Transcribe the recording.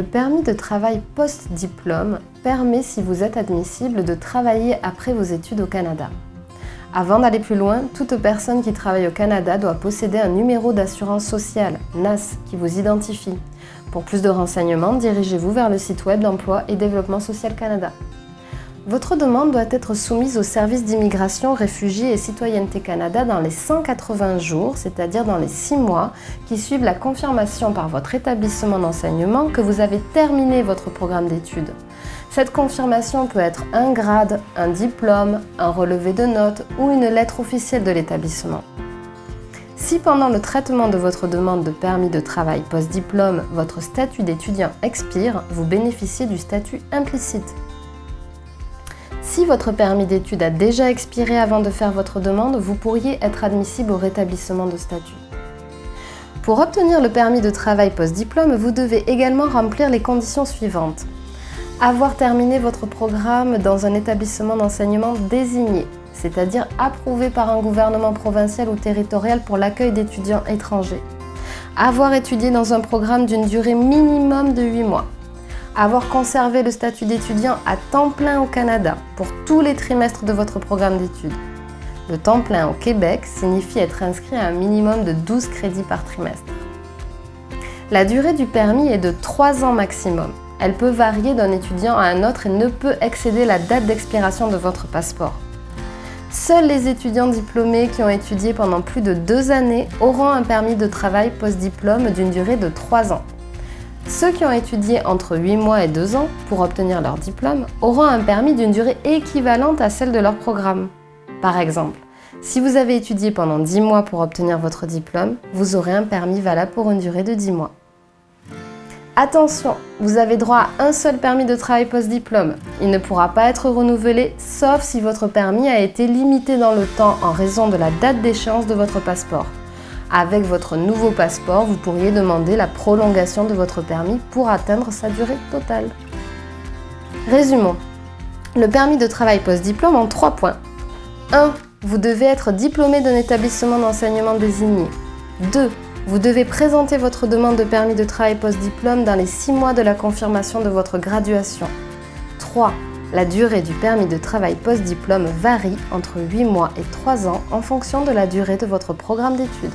Le permis de travail post-diplôme permet, si vous êtes admissible, de travailler après vos études au Canada. Avant d'aller plus loin, toute personne qui travaille au Canada doit posséder un numéro d'assurance sociale, NAS, qui vous identifie. Pour plus de renseignements, dirigez-vous vers le site web d'Emploi et Développement Social Canada. Votre demande doit être soumise au service d'immigration, réfugiés et citoyenneté Canada dans les 180 jours, c'est-à-dire dans les 6 mois qui suivent la confirmation par votre établissement d'enseignement que vous avez terminé votre programme d'études. Cette confirmation peut être un grade, un diplôme, un relevé de notes ou une lettre officielle de l'établissement. Si pendant le traitement de votre demande de permis de travail post-diplôme, votre statut d'étudiant expire, vous bénéficiez du statut implicite. Si votre permis d'études a déjà expiré avant de faire votre demande, vous pourriez être admissible au rétablissement de statut. Pour obtenir le permis de travail post-diplôme, vous devez également remplir les conditions suivantes. Avoir terminé votre programme dans un établissement d'enseignement désigné, c'est-à-dire approuvé par un gouvernement provincial ou territorial pour l'accueil d'étudiants étrangers. Avoir étudié dans un programme d'une durée minimum de 8 mois. Avoir conservé le statut d'étudiant à temps plein au Canada pour tous les trimestres de votre programme d'études. Le temps plein au Québec signifie être inscrit à un minimum de 12 crédits par trimestre. La durée du permis est de 3 ans maximum. Elle peut varier d'un étudiant à un autre et ne peut excéder la date d'expiration de votre passeport. Seuls les étudiants diplômés qui ont étudié pendant plus de 2 années auront un permis de travail post-diplôme d'une durée de 3 ans. Ceux qui ont étudié entre 8 mois et 2 ans pour obtenir leur diplôme auront un permis d'une durée équivalente à celle de leur programme. Par exemple, si vous avez étudié pendant 10 mois pour obtenir votre diplôme, vous aurez un permis valable pour une durée de 10 mois. Attention, vous avez droit à un seul permis de travail post-diplôme. Il ne pourra pas être renouvelé sauf si votre permis a été limité dans le temps en raison de la date d'échéance de votre passeport. Avec votre nouveau passeport, vous pourriez demander la prolongation de votre permis pour atteindre sa durée totale. Résumons. Le permis de travail post-diplôme en 3 points. 1. Vous devez être diplômé d'un établissement d'enseignement désigné. 2. Vous devez présenter votre demande de permis de travail post-diplôme dans les 6 mois de la confirmation de votre graduation. 3. La durée du permis de travail post-diplôme varie entre 8 mois et 3 ans en fonction de la durée de votre programme d'études.